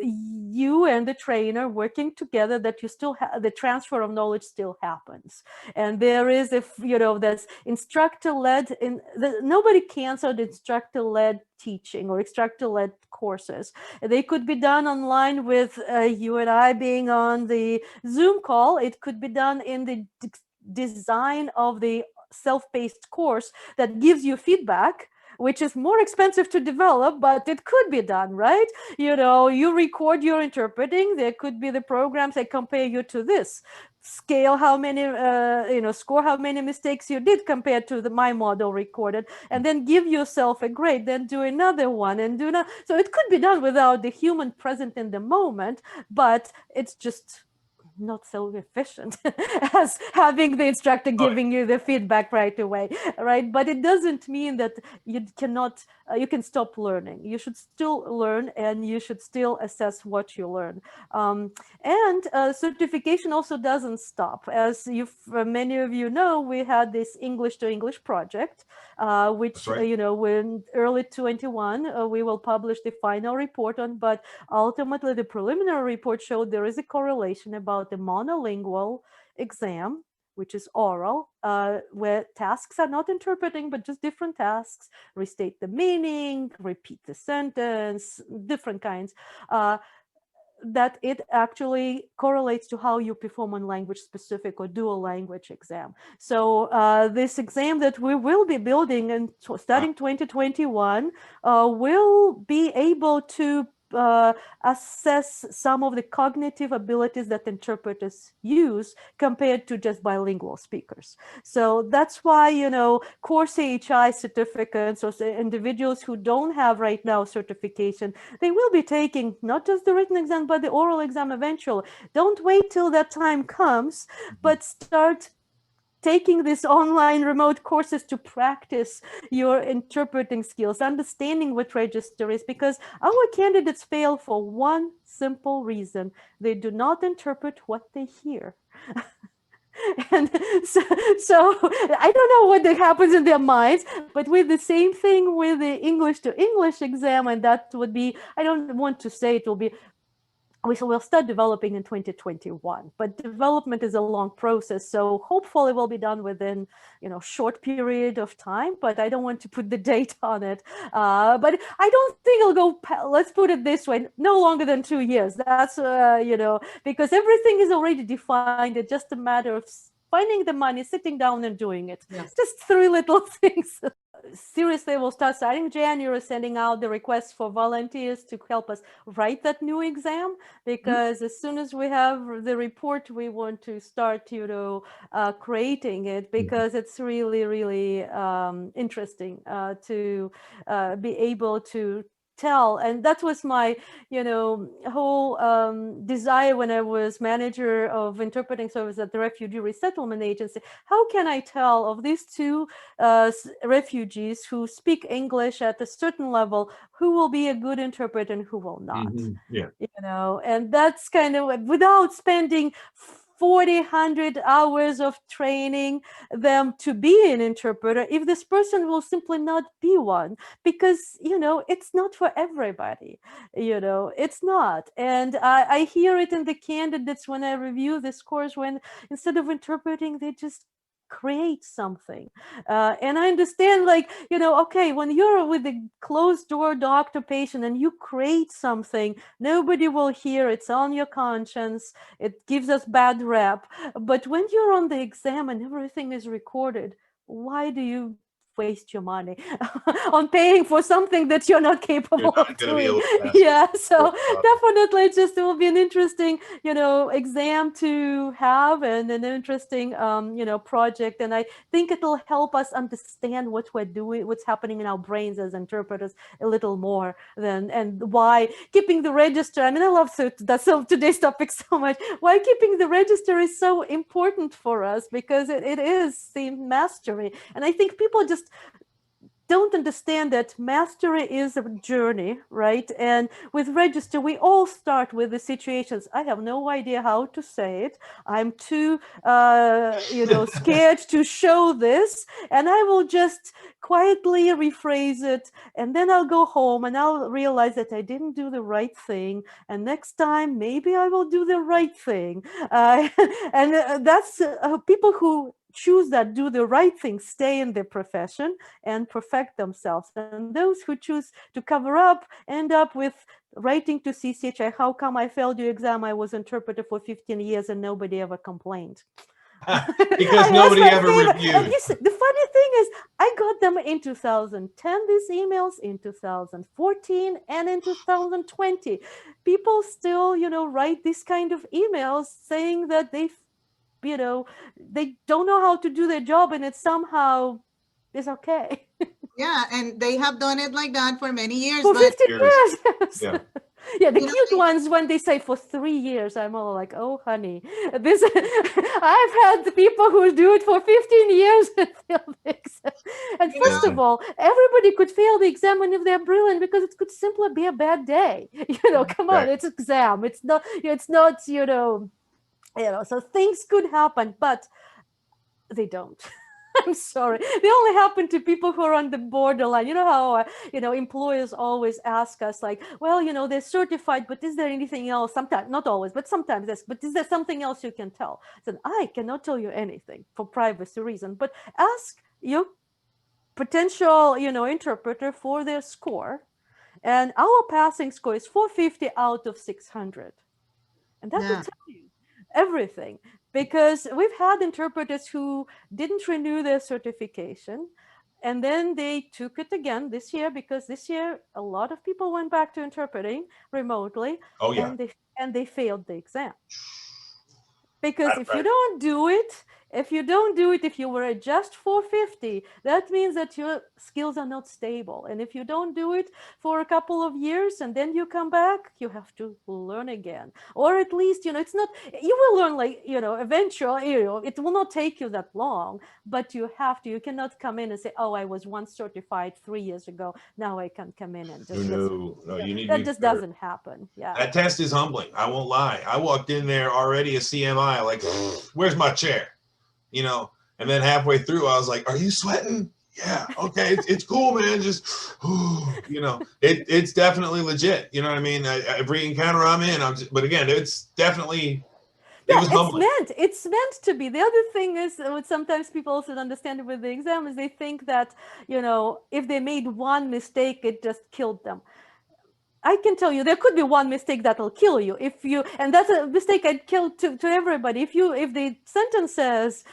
you and the trainer working together, that you still have the transfer of knowledge still happens. And there is, if there's instructor-led, nobody canceled instructor-led teaching or instructor-led courses. They could be done online with you and I being on the Zoom call. It could be done in the design of the self-paced course that gives you feedback, which is more expensive to develop, but it could be done, right? You record your interpreting. There could be the programs that compare you to this, scale how many, score how many mistakes you did compared to my model recorded, and then give yourself a grade, then do another one and do that. So it could be done without the human present in the moment, but it's just not so efficient as having the instructor giving you the feedback right away, right? But it doesn't mean that you cannot, you can stop learning. You should still learn, and you should still assess what you learn. And certification also doesn't stop. As many of you know, we had this English to English project, which, right. when early 21, we will publish the final report on, but ultimately the preliminary report showed there is a correlation about the monolingual exam, which is oral, where tasks are not interpreting, but just different tasks, restate the meaning, repeat the sentence, different kinds, that it actually correlates to how you perform on language specific or dual language exam. So this exam that we will be building and starting 2021 will be able to assess some of the cognitive abilities that interpreters use compared to just bilingual speakers. So that's why, course AHI certificates, or individuals who don't have right now certification, they will be taking not just the written exam, but the oral exam eventually. Don't wait till that time comes, but start taking these online remote courses to practice your interpreting skills, understanding what register is, because our candidates fail for one simple reason: they do not interpret what they hear. And so I don't know what happens in their minds, but with the same thing with the English to English exam, and that would be, I don't want to say it will be will start developing in 2021, but development is a long process, so hopefully we'll be done within short period of time, but I don't want to put the date on it. But I don't think it'll go, let's put it this way, no longer than 2 years. That's because everything is already defined. It's just a matter of finding the money, sitting down and doing it. Yes. Just 3 little things. Seriously, we'll start starting January, sending out the requests for volunteers to help us write that new exam, because as soon as we have the report, we want to start, creating it, because it's really, really interesting to be able to tell. And that was my whole desire when I was manager of interpreting service at the Refugee Resettlement Agency. How can I tell of these 2 refugees who speak English at a certain level who will be a good interpreter and who will not? Yeah. And that's kind of without spending 100 hours of training them to be an interpreter, if this person will simply not be one, because it's not for everybody. It's not. And I hear it in the candidates when I review this course, when instead of interpreting, they just create something. And I understand, okay, when you're with a closed door doctor patient and you create something, nobody will hear, it's on your conscience, it gives us bad rep. But when you're on the exam and everything is recorded, why do you waste your money on paying for something that you're not capable of doing? Yeah, so definitely it will be an interesting exam to have, and an interesting project, and I think it'll help us understand what we're doing, what's happening in our brains as interpreters a little more than, and why keeping the register. I mean, I love today's topic so much. Why keeping the register is so important for us, because it is the mastery. And I think people just don't understand that mastery is a journey, right? And with register, we all start with the situations. I have no idea how to say it. I'm too, scared to show this. And I will just quietly rephrase it. And then I'll go home and I'll realize that I didn't do the right thing. And next time, maybe I will do the right thing. And that's people who choose that, do the right thing, stay in their profession and perfect themselves. And those who choose to cover up end up with writing to CCHI, how come I failed your exam? I was interpreter for 15 years and nobody ever complained. Because nobody ever reviewed. And the funny thing is, I got them in 2010, these emails, in 2014, and in 2020. People still, write these kind of emails saying that they don't know how to do their job, and it somehow is okay. Yeah, and they have done it like that for many years. For 50 years. Yeah. Yeah, the cute ones, when they say for 3 years, I'm all like, oh, honey, this. I've had the people who do it for 15 years and fail the exam. And first of all, everybody could fail the exam, and if they're brilliant, because it could simply be a bad day. Come on, it's an exam. It's not, so things could happen, but they don't. I'm sorry. They only happen to people who are on the borderline. You know how, employers always ask us, like, well, they're certified, but is there anything else? Sometimes, not always, but sometimes this, but is there something else you can tell? So I cannot tell you anything for privacy reasons, but ask your potential, interpreter for their score. And our passing score is 450 out of 600. And that will tell you everything, because we've had interpreters who didn't renew their certification, and then they took it again this year, because this year a lot of people went back to interpreting remotely. Oh, yeah. And they failed the exam. Because if you don't do it, if you were at just 450, that means that your skills are not stable. And if you don't do it for a couple of years and then you come back, you have to learn again. Or at least, it's not, you will learn eventually, it will not take you that long, but you cannot come in and say, oh, I was once certified 3 years ago, now I can come in and just No, you need that just doesn't happen. Yeah. That test is humbling. I won't lie. I walked in there already a CMI, like, where's my chair? And then halfway through, I was like, are you sweating? Yeah, okay, it's cool, man. Just it's definitely legit. You know what I mean? Every encounter I'm in, but again, it's definitely it Yeah, was humbling. it's meant to be. The other thing is what sometimes people also don't understand with the exam is they think that, if they made one mistake, it just killed them. I can tell you there could be one mistake that'll kill you and that's a mistake I'd kill to everybody. If the sentence says,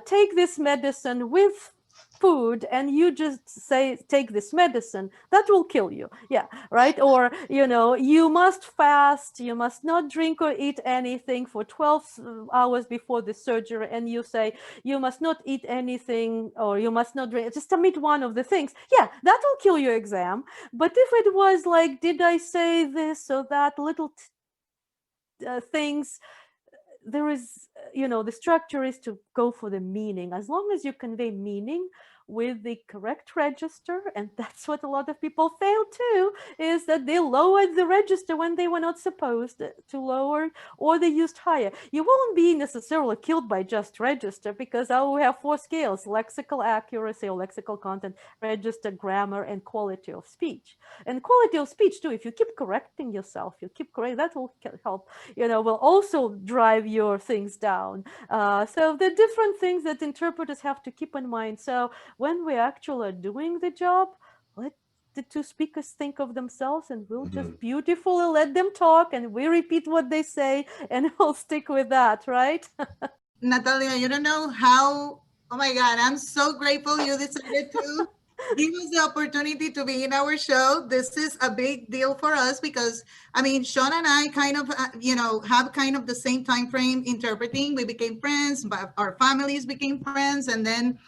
take this medicine with food, and you just say, take this medicine, that will kill you. Yeah, right? Or, you must fast, you must not drink or eat anything for 12 hours before the surgery, and you say, you must not eat anything, or you must not drink, just omit one of the things. Yeah, that will kill your exam. But if it was like, did I say this or that, little things, there is, the structure is to go for the meaning. As long as you convey meaning with the correct register, and that's what a lot of people fail to, is that they lowered the register when they were not supposed to lower, or they used higher. You won't be necessarily killed by just register, because we have 4 scales: lexical accuracy or lexical content, register, grammar, and quality of speech. And quality of speech too, if you keep correcting yourself, that will help, will also drive your things down. So the different things that interpreters have to keep in mind. So when we actually are doing the job, let the 2 speakers think of themselves, and we'll just beautifully let them talk, and we repeat what they say, and we'll stick with that, right? Natalia, you don't know how, oh my God, I'm so grateful you decided to give us the opportunity to be in our show. This is a big deal for us because, I mean, Sean and I kind of, have kind of the same time frame interpreting. We became friends, but our families became friends. And then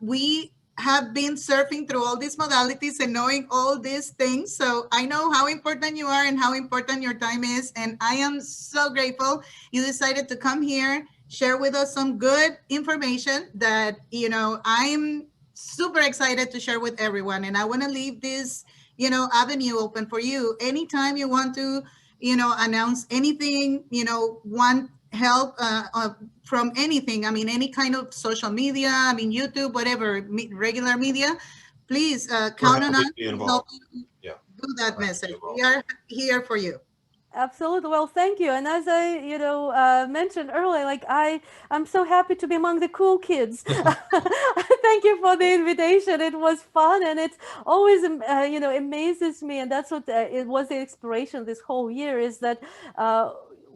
we have been surfing through all these modalities and knowing all these things. So I know how important you are and how important your time is. And I am so grateful you decided to come here, share with us some good information that, I'm super excited to share with everyone. And I want to leave this, avenue open for you. Anytime you want to, announce anything, want help from anything. I mean, any kind of social media, I mean, YouTube, whatever, regular media, please We're count on happy us to be to help involved. you Yeah, do that we're happy to be message. We involved. are here for you. Absolutely. Well, thank you. And as I, mentioned earlier, like I'm so happy to be among the cool kids. Thank you for the invitation. It was fun, and it's always, amazes me. And that's what it was the inspiration this whole year, is that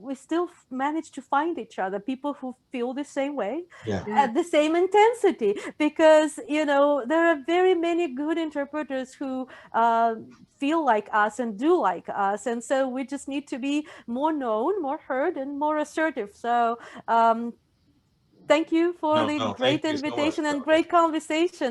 we still manage to find each other, people who feel the same way, Yeah. at the same intensity, because, there are very many good interpreters who feel like us and do like us, and so we just need to be more known, more heard, and more assertive. So thank you for the No, thank great you so much. invitation and great conversation.